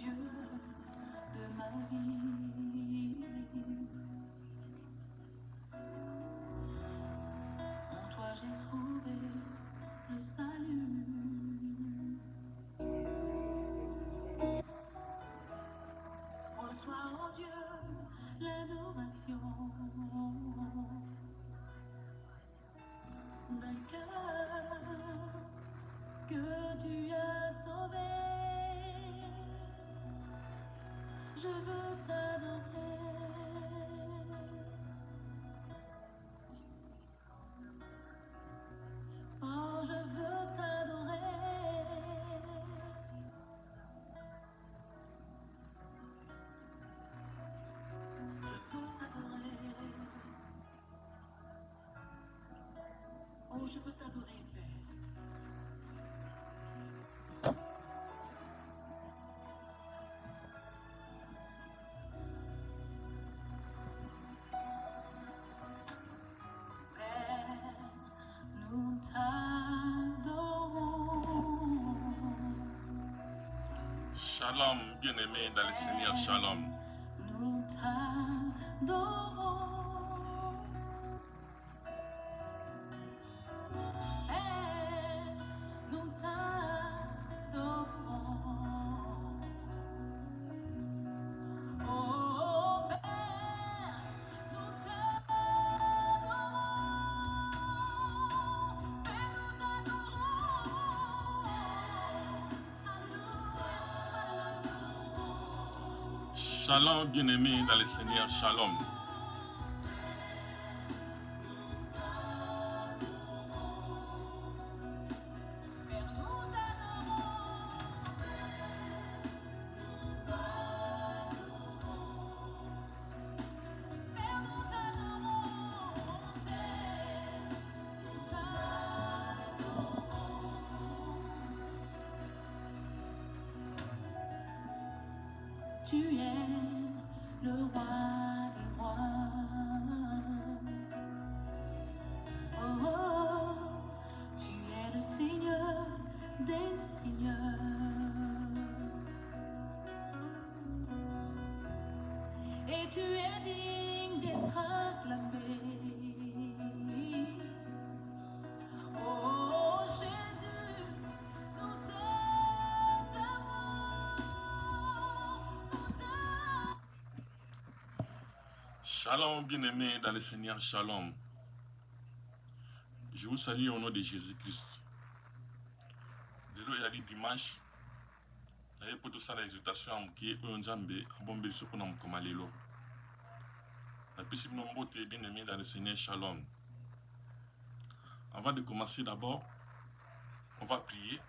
Dieu de ma vie. En toi j'ai trouvé le salut. Reçois, oh Dieu, l'adoration d'un cœur que tu as sauvé. Je veux t'adorer. Oh, je veux t'adorer. Je veux t'adorer. Oh, je veux t'adorer, Père. Père, nous t'adorons. Shalom, bien-aimés dans le Seigneur, shalom. Nous t'adorons. Père, nous t'adorons. Oh, Père, nous t'adorons. Père, nous t'adorons. Shalom, bien-aimés dans le Seigneur, shalom. Tu es le roi des rois. Oh, oh, tu es le Seigneur des seigneurs. Et tu es digne d'être acclamé. Oh Jésus, nous t'aimons. Shalom, bien-aimés dans le Seigneur, shalom. Je vous salue au nom de Jésus-Christ. Lelo ya di dimanche, na ye poto sala exhortation amuki oyo Nzambe abombe biso mpona mokoma lelo. Napesi bino mbote, bien-aimés dans le Seigneur, shalom. Avant de commencer d'abord, on va prier.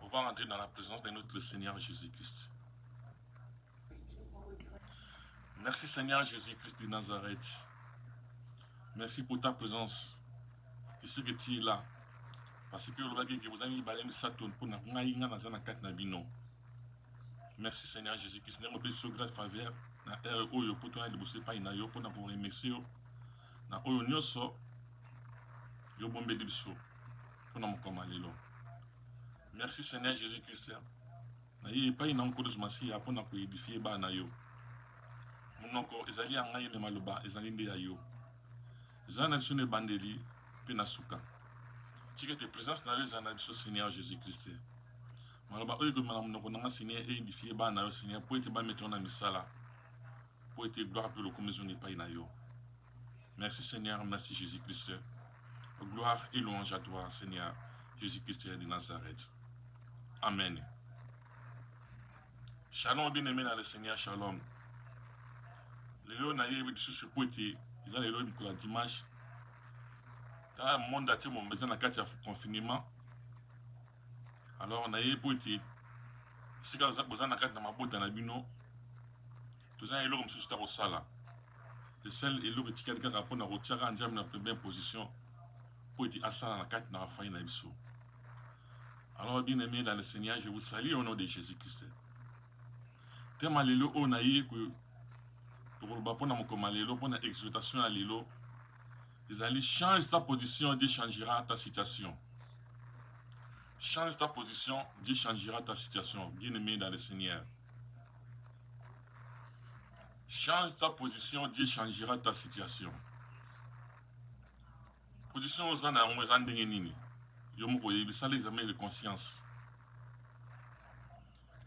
On va rentrer dans la présence de notre Seigneur Jésus-Christ. Merci Seigneur Jésus-Christ de Nazareth. Merci pour ta présence. Je sais que tu es là. Parce que vous avez dit merci Seigneur Jésus-Christ. Nous avons besoin de grâce faveur. Na ere oyo poto na libose pa ina yo pona ko remercier yo. Na oyo nyoso yo bombe de biso. Pona mokoma lelo. Merci Seigneur Jésus-Christ. Na ye pa ina nkodo zumasi ya pona ko édifier ba na yo. Munoko ezali anga ye maloba ezali nde ya yo. Zana biso ne bandeli pe na suka. Tika te présence na yo zana biso Seigneur Jésus-Christ. Maloba oyo ko munoko na Seigneur édifier ba na yo Seigneur pour ete ba mettre na misala. Pour être gloire pour le commission n'est pas inayo. Merci Seigneur, merci Jésus-Christ. Gloire et louange à toi, Seigneur Jésus-Christ de Nazareth. Amen. Shalom, bien-aimé dans le Seigneur, shalom. Les lois naïves de ce côté, ils ont les lois pour la dimanche. Dans le monde d'attendre mon maison, la carte de confinement. Alors, on a eu pour être. Si vous avez besoin de la carte de ma boîte dans la bino, tout ça est là comme si c'était au sala. Le seul est là qui a rapport à retirer en la première position pour être assis dans la carte de la faille na biso. Alors, bien aimé dans le Seigneur, je vous salue au nom de Jésus-Christ. Tellement les lots on a eu que pour le bapon na mokoma lelo pour une exhortation à lelo, ils allaient changer ta position, de changera ta situation. Change ta position, Dieu changera ta situation. Bien-aimé dans le Seigneur. Change ta position, Dieu changera ta situation. Position aux gens aux gens nini. Yo moko yebisa l'examen de conscience.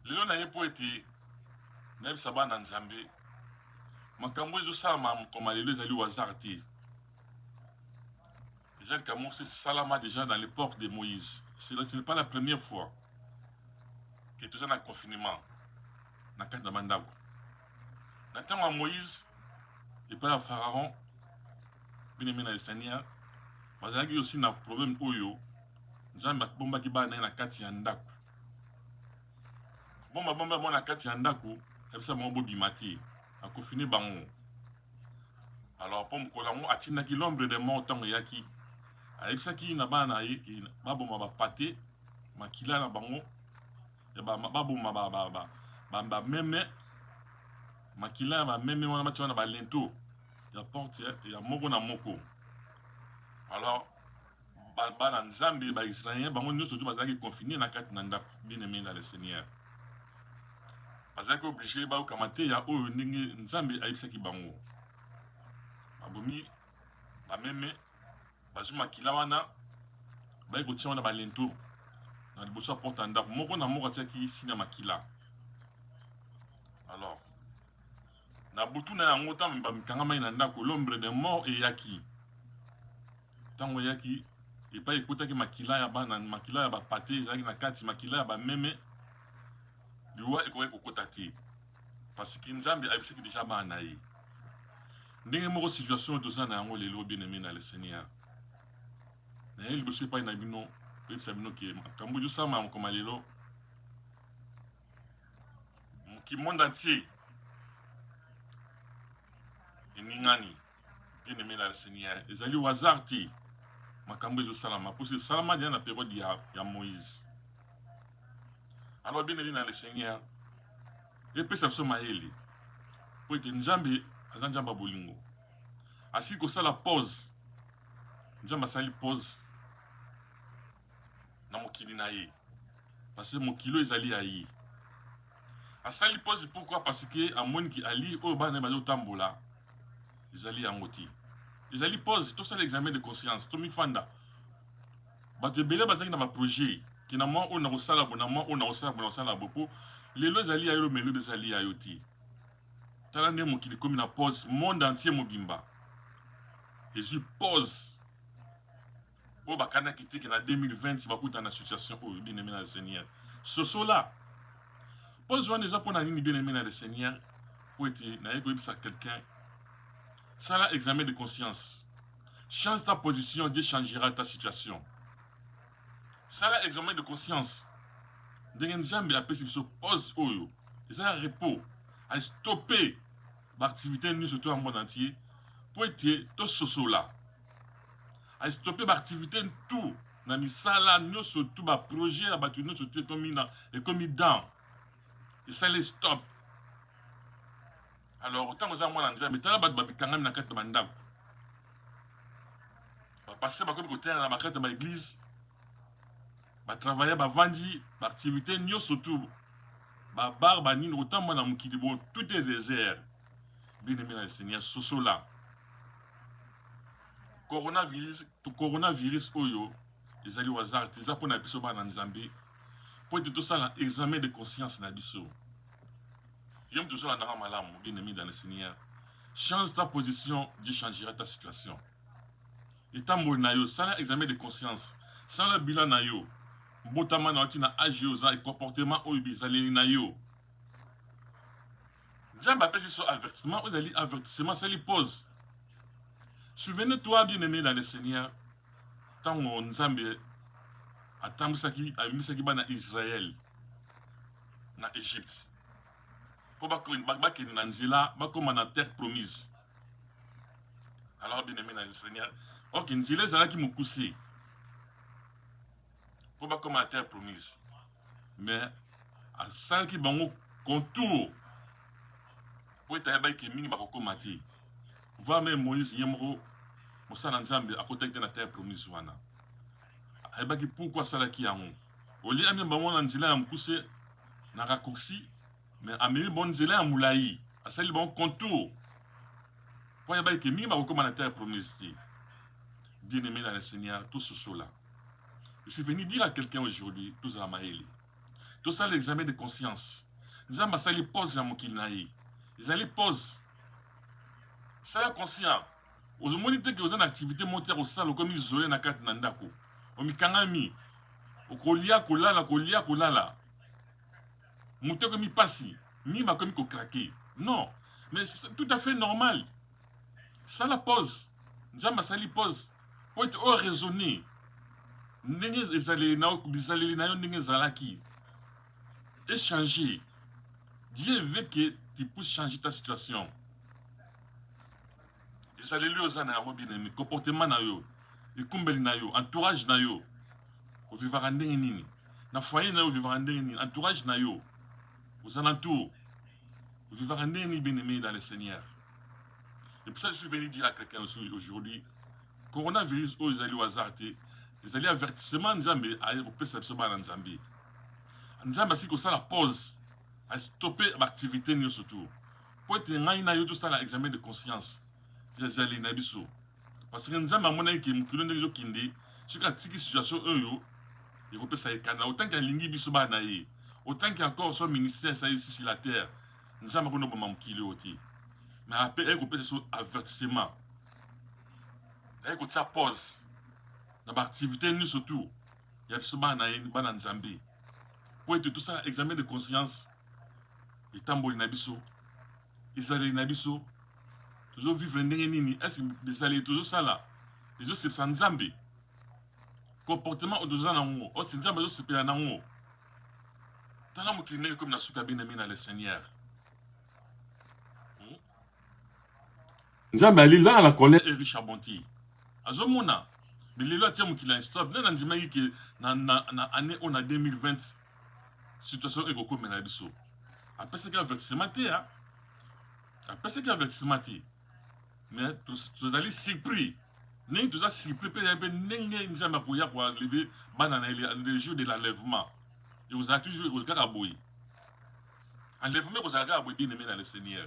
Lelo na ye po ete na yebisa bana Nzambe. Makambo ezosala comme lelo ezali au hasard te. Déjà comme c'est salama déjà dans l'époque de Moïse. Ce n'est pas la première fois que tout ça dans le confinement. Dans le cadre de Mandako. Dans le temps de Moïse, et pas le pharaon, bien aimé dans le Seigneur, parce qu'il y a aussi un problème oyo, Nzambe bomba ki ba na na kati ya ndako. Bomba mo na kati ya ndako, et ça mo bimati, a confiné bango. Alors pour me kolango atina ki l'ombre de mort tant yaki. A ça ki na ba na ye ki ba bomba ba pate, makila na bango. Ya ba bomba ba meme makila ba meme wana mati wana ba lento. Ya porte ya moko na moko. Alors ba Nzambe ba Israélien bango nyonso to bazaki confiné na kati na ndako bien aimé dans le Seigneur. Bazaki obligé ba okamate ya oyo ndenge Nzambe ayebisaki bango. Babomi ba meme bazuma kila wana ba ikotia wana ba lento na liboso porte na ndako moko na moko atiaki sina makila. Alors na butu na yango tam ba mikangama na ndako l'ombre de mort et yaki. Tango yaki et pas écouter que makila ya bana makila ya ba pate ezaki na kati makila ya ba meme liwa ekoki kokota te parce que Nzambe ayebisaki déjà bana ye ndenge moko situation toza na yango lelo bien aimé na le Seigneur na ye liboso epai na bino oyebisa bino ke makambo ezosama koma lelo ki monde entier eningani bien aimé na le Seigneur ezali au hasard te makambo ezosalama pour que salama dia na période ya Moïse. Alors bien aimé dans le Seigneur et puis ça soma ele pour que Nzambe azanjamba bolingo asi ko sala pause Nzambe sali pause na mokili na ye parce que mokilo ezali ayi asali pause pourquoi parce que amoni ki ali o bana bazo tambola ezali yangoti ezali pause tout ça l'examen de conscience to mi fanda bato ebele bazaki na ba projet ki na mwa ona kosala bona mwa ona kosala bopo lelo ezali ayo melo ezali ayo ti tala nde mokili komi na pause monde entier mobimba ezwi pause o bakana kitiki na 2020 bakuta na situation oyo bien aimé na le Seigneur soso là pause wana eza pona nini bien aimé na le Seigneur pour être na yeko yebisa quelqu'un ça là examen de conscience change ta position Dieu changera ta situation. Ça là examen de conscience ndenge Nzambe apesi biso pause oyo eza repos à stopper l'activité nous surtout en monde entier pour être to soso là à stopper l'activité tout na misala nous surtout ba projet na batu nous surtout comme dans et ça les stop. Alors autant que ça moi Nzambe tala ba bitangami na kati bandako ba passer ba comme côté na ba kati ba église ba travailler ba vandi ba activité nous surtout ba bar ba nini autant moi na mukili bon tout est désert bien aimé le Seigneur soso là coronavirus oyo ezali au hasard teza pona biso bana Nzambe pour tout ça un examen de conscience na biso yom toujours la ndanga malamu bien aimé dans le Seigneur change ta position Dieu changera ta situation et tambo na yo ça examen de conscience ça le bilan na yo mbotama na oti na agio za comportement oyo bizali na yo Nzambe apesi so avertissement ozali avertissement ça li pose. Souvenez-toi bien aimé dans le Seigneur tango Nzambe atambisaki abimisaki bana Israël na Égypte pour bakeni na nzela bakoma na terre promise. Alors bien aimé dans le Seigneur ok nzela ezalaki mokuse pour bakoma na terre promise mais asalaki bango contour pour etayeba ke mingi bakokoma te voir même Moïse yemoko mosala Nzambe akotaki te na terre promise wana ayebaki pourquoi asalaki yango Oli ami bango na nzela ya mukuse na raccourci mais ameli bon nzela ya mulai asali bon contour pour yaba ke mingi bakokoma na terre promise te. Bien aimé dans le Seigneur, tout ce cela. Je suis venu dire à quelqu'un aujourd'hui, tous à Maëli, tout ça l'examen de conscience. Nous avons ça les pose à mon kilnaï. Ils allaient pose. Ça la conscient. Aux monités que vous avez une activité montaire au salon comme isolé na kat nandako. Au mikangami. Au kolia kolala. Monté comme il passe. Ni ma comme il craqué. Non. Mais c'est tout à fait normal. Ça la pose. Nous avons ça les pose. Pour être raisonné. Ndenge ezali na bizali na yo ndenge zalaki. Échanger. Dieu veut que tu puisses changer ta situation. Ezali li ozana ya bien aimé, comportement na yo, ekumbeli na yo, entourage na yo. O vivra ndenge nini? Na foyer na yo vivra ndenge nini? Entourage na yo. Aux alentours. O vivra ndenge nini bien aimé dans le Seigneur. Et pour ça je suis venu dire à quelqu'un aujourd'hui, coronavirus o ezali au hasard te. Ezali avertissement nzambe a opesa biso bana nzambe. Nzambe asi ko sala pause. À stopper l'activité nous surtout. Pour être ngai na yo tout ça l'examen de conscience. Jazali na biso. Parce que nzamba mona ki mukilo ndenge yo kindi, suka tiki situation oyo, et ko pesa ekana autant qu'un lingi biso ba na ye. Autant qu'il y a encore son ministère ça ici sur la terre. Nzamba ko no boma mukilo oti. Mais après elle ko pesa so avertissement. Elle ko tsa pause. Na ba activité nous surtout. Ya biso ba na ye ba na nzambe. Pour être tout ça examen de conscience. Et tamboli na biso, ezali na biso, toujours vivre ndenge nini, est-ce que ezali toujours ça là, les autres c'est sans nzambe, comportement au deux ans nango, oh c'est nzambe c'est pena nango, tanga mukine comme na suka bien aimé dans le Seigneur. Nzambe ali là la colère et riche abonti, azomona, mais les lois tiens mukila stop, na nzima yi que na année on a 2020, situation ego mena biso. Après ce qu'il y a avertissement, après ce qu'il y a avertissement, mais tous allez surpris. N'est tous surpris, peut être n'engagez nous jamais pour y avoir levé banane le jour de l'enlèvement. Et vous avez toujours le gars à bouillir. Enlèvement, vous avez à bouillir bien aimé dans le Seigneur.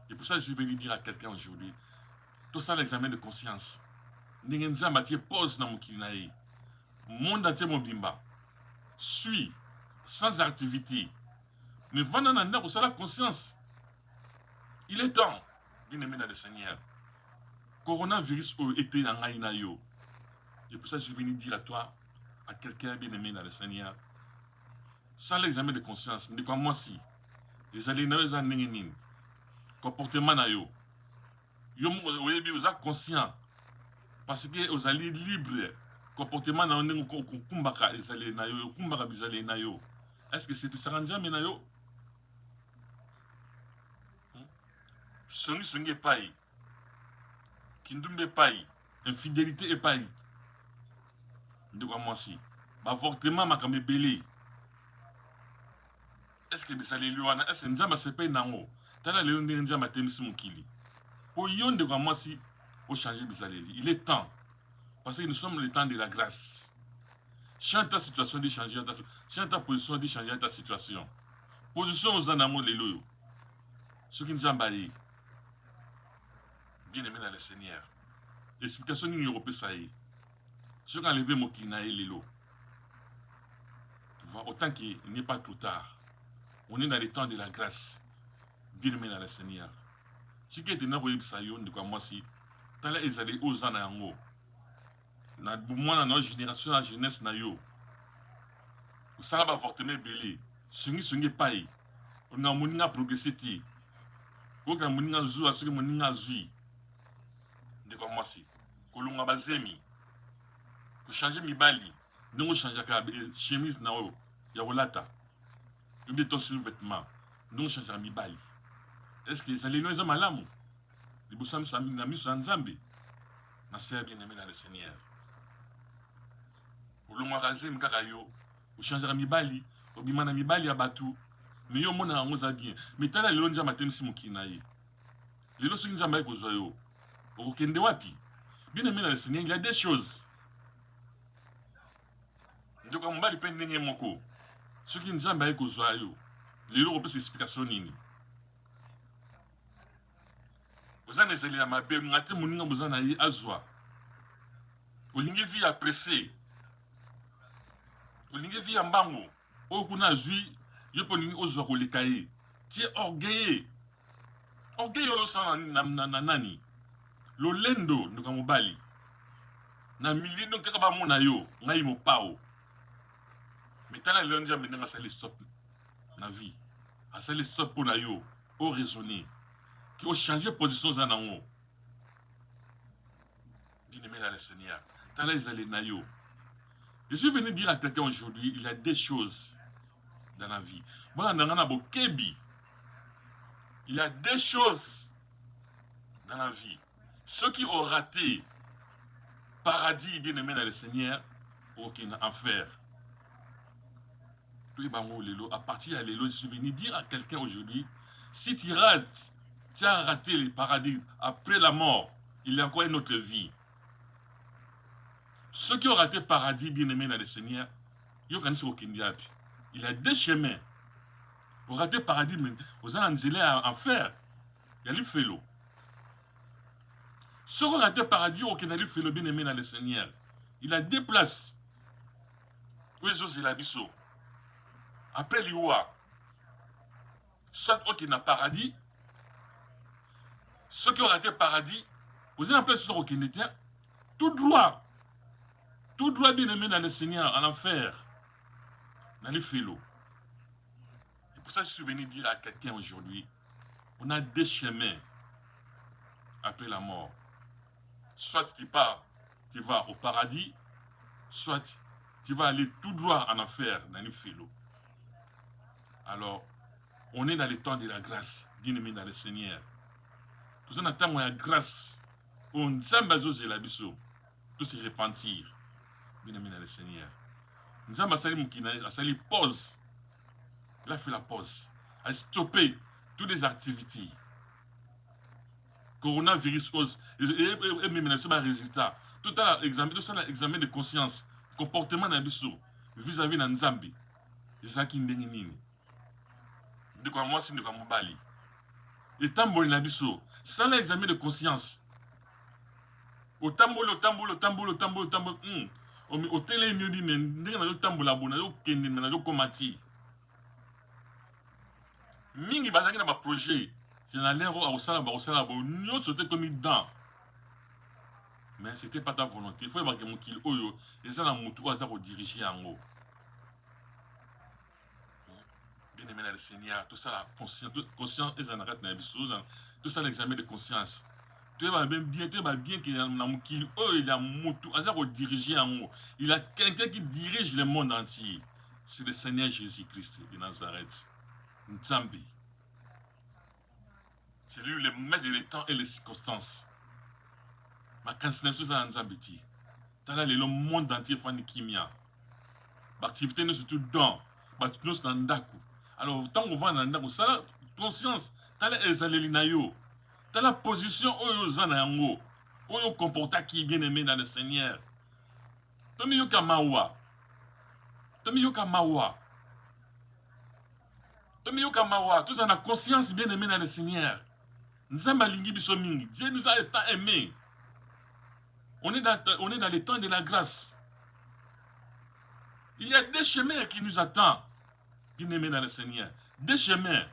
Et pour ça, je suis venu dire à quelqu'un aujourd'hui, tout ça l'examen de conscience. N'engagez nous jamais pause dans mon kinaï. Monde entier mon bimba. Suis. Sans activité. Mais vendant pour ça la conscience. Il est temps, bien aimé dans le Seigneur. Coronavirus était dans Aïnayo. Et pour ça, je suis venu dire à toi, à quelqu'un bien aimé dans le Seigneur, sans l'examen de conscience, ne comme moi si, les aliénaux en n'engagent comportement na yo. Yo vous êtes conscient. Parce que vous allez libre. Comportement na yo kumbaka les aliénaux, kumbaka les aliénaux. Est-ce que c'est ça rend jamais na yo? Songi epai. Kindumbe epai. Infidélité epai. Ndeko mwasi. Avortement makambe belé. Est-ce que bisali liwana? Est-ce que nzamba sepe nango? Tala leo ndi nzamba temisi mukili. Pour yon ndeko mwasi au changer bisali. Il est temps. Parce que nous sommes le temps de la grâce. Chante ta situation de changer ta chante ta position de changer ta situation. Position aux anamos les loyaux. Ce qui nous a emballé. Bien aimé dans le Seigneur. Explication ni européen ça y est. Ce qui a enlevé mon kinaï les lots. Tu vois, autant qu'il n'est pas trop tard. On est dans le temps de la grâce. Bien aimé dans le Seigneur. Si tu es dans le sayon de quoi moi si, tu as les allés aux anamos. Na moi dans notre génération la jeunesse na yo ça va fortement belé sungi pai on a moninga progresser ti ko ka moninga zu asuki moninga zui de comme moi si ko lunga bazemi ko changer mibali ndongo changer ka chemise na yo ya rolata de ton sous-vêtement ndongo changer mibali est-ce que ça les lois malamu les bosam sami na miso nzambe na sert bien aimé dans le Seigneur. Olongwa kazem kaka yo, o changera mibali, o bimana mibali ya batu, mais yo mona ngo za bien. Mais tala lelo nzamba temisi mukina ye. Lelo soki nzamba ko zo yo. O kende wapi? Bien aimé dans le Seigneur, il y a des choses. ndeko mobali mpe ndenge moko soki nzambe aye kozwa yo lelo kopesa explication nini oza na ezali ya mabe olinga te moninga boza na ye azwa olingi vi ya presse olingi vi ya mbango oyo kuna azwi yo mpe olingi ozwa koleka ye tie orgueilleux orgueil olosala na nani lolendo ndeko mobali na milie no kaka bamona yo ngai mopao metala lelo nzambe ndenge asali stop na vie asali stop mpo na yo oraisonner ki ochange position oza nango bien-aimé dans le Seigneur tala ezali na yo. Je suis venu dire à quelqu'un aujourd'hui, il y a des choses dans la vie. Il y a des choses dans la vie. Ceux qui ont raté paradis bien-aimé dans le Seigneur, aucun enfer. À partir de l'élo, je suis venu dire à quelqu'un aujourd'hui, si tu rates, tu as raté le paradis après la mort, il y a encore une autre vie. Ceux qui ont raté paradis bien-aimé dans le Seigneur, il y a deux chemins. Pour rater paradis, vous allez en enfer. Il y a le félo. Ceux qui ont raté paradis, il y a le félo bien-aimé dans le Seigneur. Il a deux places. Oui, c'est la biseau. Après l'Iwa, soit il y a paradis, ceux qui ont raté paradis, vous allez en place sur aucun état, tout droit bien-aimé dans le Seigneur, en enfer, dans les félos. Et pour ça, je suis venu dire à quelqu'un aujourd'hui, on a deux chemins après la mort. Soit tu pars, tu vas au paradis, soit tu vas aller tout droit en enfer, dans les félos. Alors, on est dans le temps de la grâce, bien-aimé dans le Seigneur. Tout ça, on attend la grâce. On s'en base la biseau. Tout se repentir. Bien-aimé dans le Seigneur. Nous avons fait pause. Il a fait la pause. Il a stoppé toutes les activités. Coronavirus, et même les résultats. Tout ça, l'examen de conscience, comportement dans biseau, vis-à-vis de Nzambi. C'est ça qui est nini. De quoi moi, c'est de quoi mon bali. Et tamboli na biso, sans l'examen de conscience. Au tambolo. Au télé, il dit, mais ndenge na yo tambola bona, yo kende na yo komati. Mingi bazaki na ba projet, je na lero a osala bo, nyo sote comme dedans. Mais c'était pas ta volonté. Il faut que mon kil oyo, et ça na mutu aza ko diriger yango. Bien-aimé dans le Seigneur, tout ça, la conscience, tout ça, l'examen de conscience. Tu vas bien qu'il y a un qui il a mutu, il a quelqu'un qui dirige le monde entier. C'est le Seigneur Jésus-Christ de Nazareth. Nzambi. C'est lui le maître des temps et les circonstances. Ma cancer, tout ça, Nzambiti. Tu as le monde entier, Fanny Kimia. L'activité, nous, surtout dans. Nous, dans Ndaku. Alors, tant qu'on va dans Ndaku, ça la conscience. Tu as la position où vous en avez, où vous comportez qui est bien aimé dans le Seigneur. Tomi yoka mawa. Tout ça, on a conscience bien aimé dans le Seigneur. Nous avons lingi biso mingi. Dieu nous a tant aimés. On est dans les temps de la grâce. Il y a des chemins qui nous attendent. Bien-aimé dans le Seigneur. Des chemins.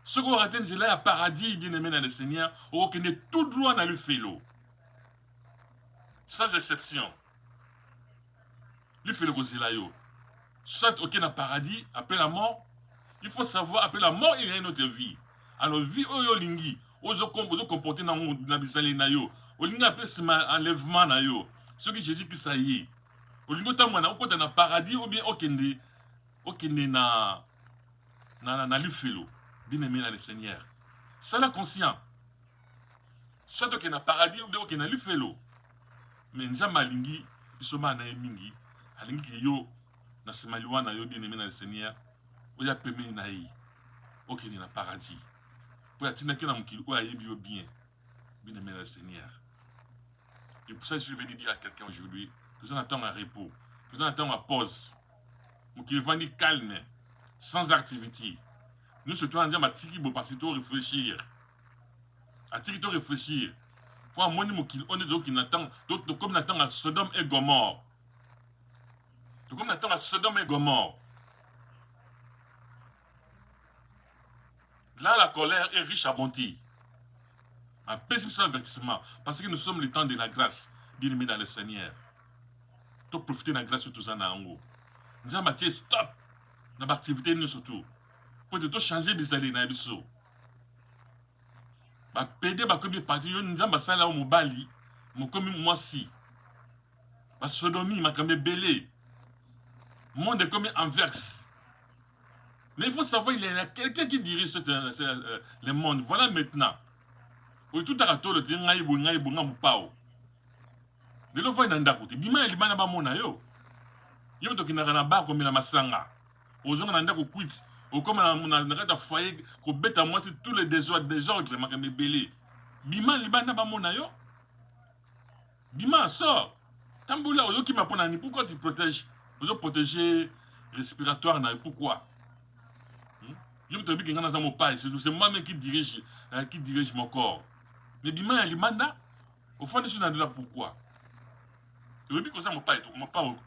Ceux qui ont raté le paradis, bien-aimé dans le Seigneur, on est tout droit dans le félo. Sans exception. Le félo yo. Soit aucun dans le paradis, après la mort, il faut savoir, après la mort, il y a une autre vie. Alors, vie oyo lingi, ozo comporter dans la bizarre na yo. Olingi après ce enlèvement na yo. Ce que Jésus qui ça y est. Olingo tamwana okota na paradis ou bien okende na lufelo. Bien-aimé dans le Seigneur. Ça la conscient. Soit okende na paradis ou bien okende na lufelo. Mais nzamba lingi bisoma na mingi. Alingi yo na semaliwa na yo bien-aimé dans le Seigneur. Oya peme na yi. Okende na paradis. Pour atina que na mukili oya yebi yo bien. Bien-aimé dans le Seigneur. Et pour ça, je vais dire à quelqu'un aujourd'hui, nous en attendons un repos. Nous attendons la pause. Qu'il va dire calme, sans activité. Nous surtout en disant à Tiki Bo parce que réfléchir. À Tiki to réfléchir. Pour un moment on est d'autres qui n'attendent, comme n'attend à Sodome et Gomorre. Comme n'attend à Sodome et Gomorre. Là, la colère est riche à bonté. Un pessimiste avertissement. Parce que nous sommes le temps de la grâce. Bien aimé dans le Seigneur. Tu profiter de la grâce sur tout ça. Nous avons dit stop. Dans l'activité, nous surtout. Pour te changer bizarre dans le PD bakomi parti yo nzamba sala o mobali mokomi mwasi ba sodomie makambe belé monde comme Anvers. Mais il faut savoir il y a quelqu'un qui dirige le monde. Voilà maintenant. O tout arato le ngai bo ngam pao. De lo voit nanda kuti bima libana ba mona yo. Yo to kinaka na ba komi na masanga. Ozonga nanda ko quit. Ou comme na foyer ko beta moi c'est tous les désordres makambe belé. Bima libana ba mona yo. Bima sort. Tamboula oyo qui m'a ni pourquoi tu protèges? Vous protéger respiratoire na pourquoi? Yo me que ngana za mo pai, c'est moi-même qui dirige mon corps. Mais bima libana au fond de ce là pourquoi? Le but que ça mo pai, mon pao.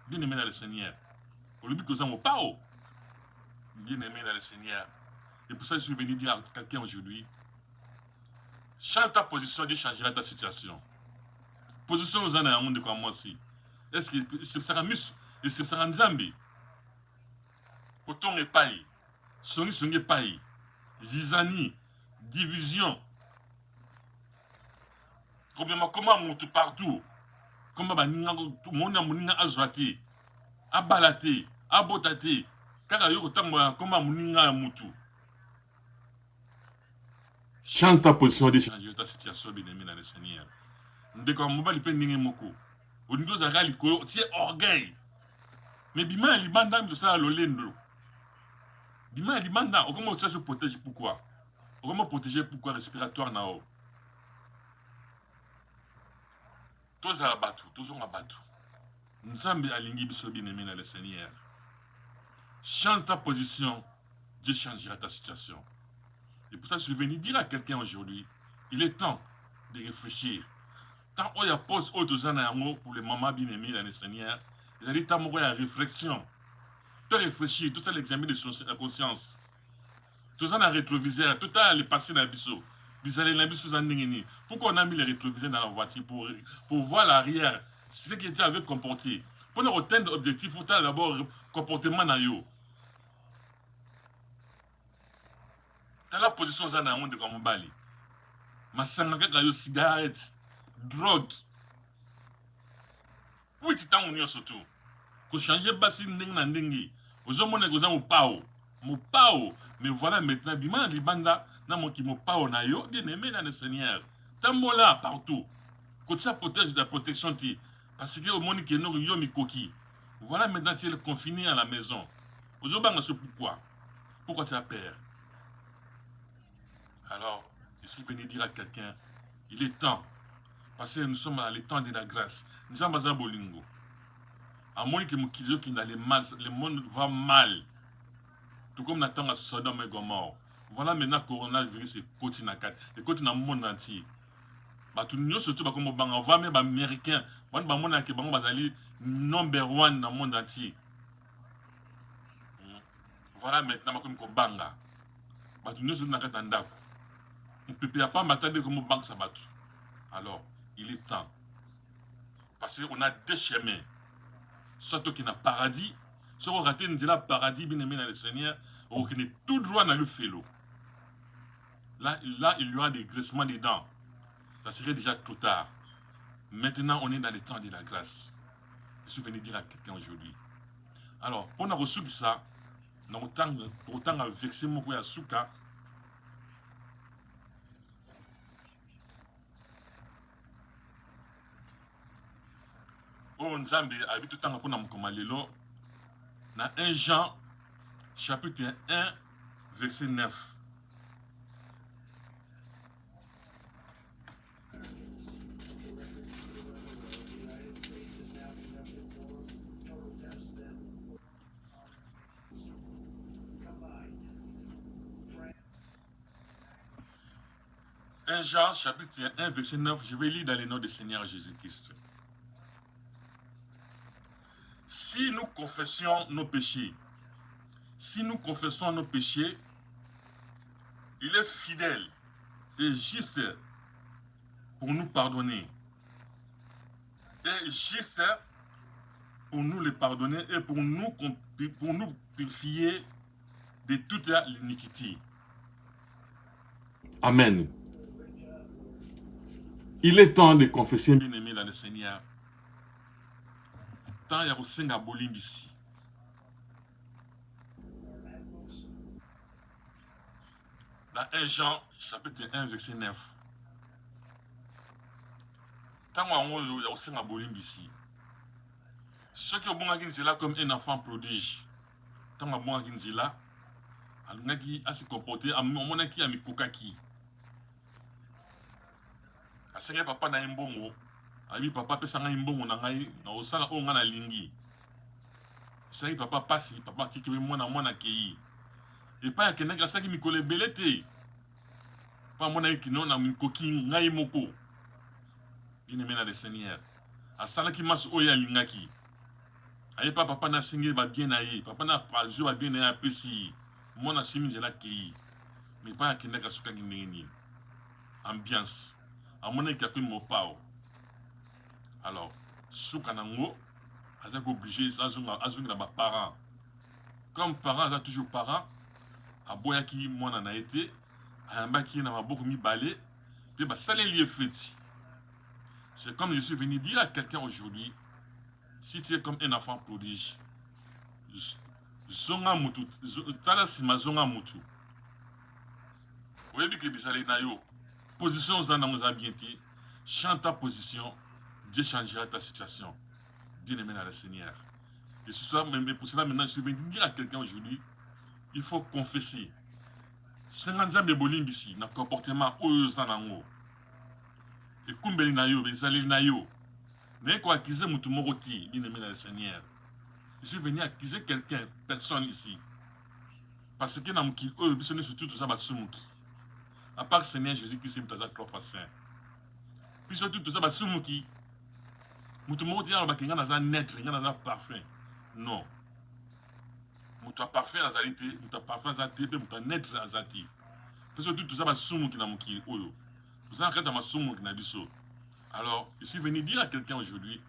Bien aimé dans le Seigneur. Le but que ça mo pao. Bien aimé dans le Seigneur. Et pour ça je suis venu dire à quelqu'un aujourd'hui, change ta position, Dieu changera ta situation. Position aux années à monde comme moi aussi. Est-ce que c'est ça mus et c'est ça nzambi? Coton et paille. Soni songe paille. Zizani, division. Comment monte partout? Comment baninga tout monde a moninga azwati. Abalate, abotate. Car yo tamba comment moninga mutu. Change ta position de changer ta situation bien aimé dans le Seigneur. Ndeko mobali pe ndenge moko. Oningo za likolo tie orgueil. Mais bima libanda de ça lolendo. Bima libanda o comment ça se protège pourquoi? O comment protéger pourquoi respiratoire na o. Tous à la batu, toujours à batu. Nzambe alingi biso bien aimé dans le Seigneur. Change ta position, Dieu changera ta situation. Et pour ça je suis venu dire à quelqu'un aujourd'hui, il est temps de réfléchir. Tant on y a pose autres ans pour les mamans bien aimées dans le Seigneur, il a dit tant il y a réflexion. Tu réfléchir, tout ça l'examen de la conscience. Tout ça dans le rétroviseur, tout ça le passé dans le biseau. Pourquoi on a mis les rétroviseurs dans la voiture pour voir l'arrière, ce qui était avec comporté. Pour nous atteindre l'objectif, il faut d'abord comportement dans yo. Tu as la position dans le monde comme Bali. Ma sangaka yo cigarette, drogue. Où est-ce que tu surtout? Que changer basi ndeng na ndengi. Aux hommes on est pao. Mo pao. Mais voilà maintenant, bima libanda na mo ki mo pao na yo, bien aimé dans le Seigneur. Tambola partout. Que ça protège de la protection ti. Parce que au monde qui est no yo mi koki. Voilà maintenant tu es confiné à la maison. Aux hommes on sait pourquoi. Pourquoi tu as peur? Alors, je suis venu dire à quelqu'un, il est temps. Parce que nous sommes dans le temps de la grâce. Nous sommes dans un bolingo. À moins que le monde va mal. Tout comme Nathan à Sodome et Gomorre. Voilà maintenant coronavirus et côté na kat. Et côté dans le monde entier. Bah tout nous surtout comme on va même américain. Bon bah mon que bon bazali number 1 dans le monde entier. Voilà maintenant comme ko banga. Bah tout nous surtout na kat ndako. On peut pas m'attendre comme banque ça battu. Alors, il est temps. Parce qu'on a deux chemins. Soit qui n'a paradis, soit on raté une paradis bien aimé dans le Seigneur, ou qui est tout droit dans le félo. Là, il y aura des graissements des dents. Ça serait déjà trop tard. Maintenant, on est dans le temps de la grâce. Je suis venu dire à quelqu'un aujourd'hui. Alors, pour nous reçu ça, nous avons vexé mon à souka. Oh, Nzambe a vu tout le temps qu'on a commencé dans 1 Jean, chapitre 1, verset 9. 1 Jean chapitre 1 verset 9, je vais lire dans le nom du Seigneur Jésus-Christ. Si nous confessions nos péchés, il est fidèle et juste pour nous pardonner. Et juste pour nous les pardonner et pour nous purifier de toute l'iniquité. Amen. Il est temps de confesser, bien-aimé dans le Seigneur. Tant il y a aussi un bolim ici. Dans 1 Jean, chapitre 1, verset 9. Tant il y a aussi un bolim ici. Ceux qui ont bon là comme un enfant prodige. Tant il y a bon là, il a se comporté à mon qui a mis kokaki. Asenge papa na imbongo, abi papa pesa nga imbongo na ngai na osala o nga na lingi. Asenge papa pasi, papa tiki mwana kei. Et pas yakena ka saki mikole belete. Pa mwana kino na mikoki ngai moko. Bien aimé dans le Seigneur. Asala ki mas o ya lingaki. Aye papa na singe ba bien na ye, papa na pa jo ba bien na ya pesi. Mwana simi jela kei. Mais pas yakena ka suka ngini. Ambiance. À mon équipe mon pao. Alors, soukanango, azak obligé azunga ba parents. Comme parents azak toujours parents, aboyaki mwana na été, ayambaki na maboko mi balé, puis ba salé lié fait. C'est comme je suis venu dire à quelqu'un aujourd'hui, si tu es comme un enfant prodige, zonga mutu, tala sima zonga mutu. Oyebi ke bisale na yo. Position aux années à bien dit, chante ta position, Dieu changera ta situation. Bien aimé dans le Seigneur. Et ce soir, même pour cela, maintenant, je suis venu dire à quelqu'un aujourd'hui, il faut confesser. 50 ans de bolim ici, dans le comportement aux années. Et comme beli na yo, bezali na yo. Mais quoi accuser mutu moroti, bien aimé dans le Seigneur. Je suis venu accuser quelqu'un, personne ici. Parce que dans mon qui, eux, ils sont surtout tout ça, basumuki. À part Seigneur Jésus-Christ, c'est un trop facile. Puis surtout, tout ça, c'est un qui. Moutou moti a bakinga na za net, nga na za parfum. Non. Moutou parfum na zalité, moutou parfum za tebe, moutou net na zati. Puis surtout, tout ça, c'est un qui na mouki. Oyo. Vous en regardez ma somme qui na biso. Alors, je suis venu dire à quelqu'un aujourd'hui,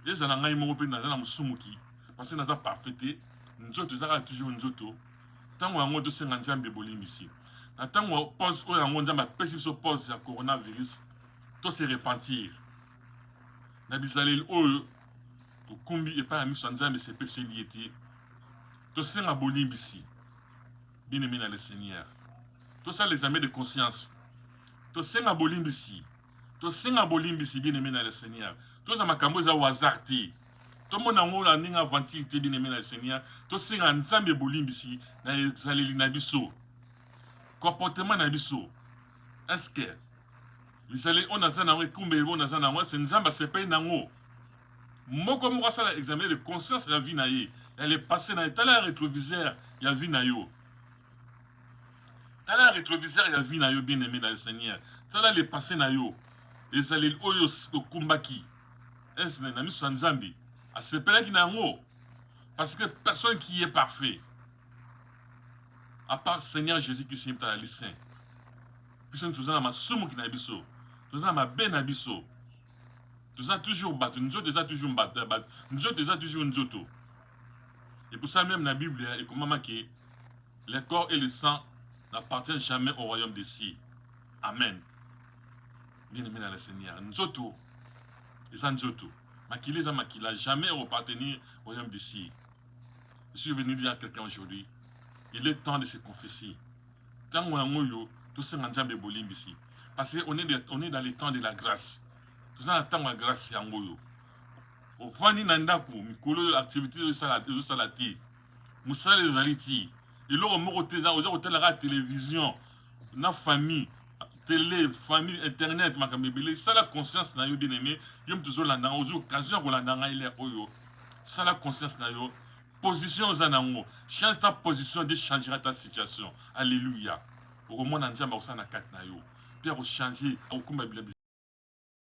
les ananga imo pe na za musumuki, parce que na za parfaité, nzoto za toujours nzoto. Tango yango de 50 ans de bolim ici. Attends, pause où on a pesi so pause ya coronavirus, tout se repentir. Na bizalel oyo, to kumbi et pas ami sanza mais c'est spécialité. To senga bolim ici. Bien aimé dans le Seigneur. Tout ça les amis de conscience. To senga bolim ici. To senga bolim ici bien aimé dans le Seigneur. Tout ça makambo za wazarti. Tout mon amour la ninga aventure bien aimé dans le Seigneur. To senga nzambe bolim ici na zaleli na biso. Comportement na biso. Est-ce que vous allez on a ça na kumbe on a ça na c'est nzamba c'est pas nango. Moko moko ça l'examen de conscience la vie na ye. Elle est passée dans tala rétroviseur, ya vie na yo. Tala rétroviseur ya vie na yo bien aimé dans le Seigneur. Tala les passé na yo. Les allez oyo kumbaki. Est-ce que na mi so nzambi. A c'est pas qui nango. Parce que personne qui est parfait. À part Seigneur Jésus-Christ est à l'issue. Puisque nous avons ma somme qui n'a biso. Nous avons ma ben abisso. Nous avons toujours battu. Nous avons toujours battu. Nous avons toujours nzoto. Et pour ça même la Bible est comme marqué, le corps et le sang n'appartiennent jamais au royaume des cieux. Amen. Bien aimé dans le Seigneur. Nzoto. Et ça nzoto. Makili za makila jamais appartenir au royaume des cieux. Je suis venu dire à quelqu'un aujourd'hui. Il est temps de se confesser. Tant que tout ça est bolim ici. Parce qu'on est dans les temps de la grâce. Tout ça temps de grâce c'est angoyo. Au vani nandaku, mikolo l'activité de salati. Moussa les aliti. Et là on me la télévision, na famille, télé, famille, internet, makamebele. Ça la conscience na yo bien aimé. Yom toujours la dans aux occasions qu'on la dans il est oyo. Ça la conscience na yo. Position aux anango. Change ta position de changer ta situation. Alléluia. Au moins, on a dit na kat na yo. mpe akochanger akokumba bilamba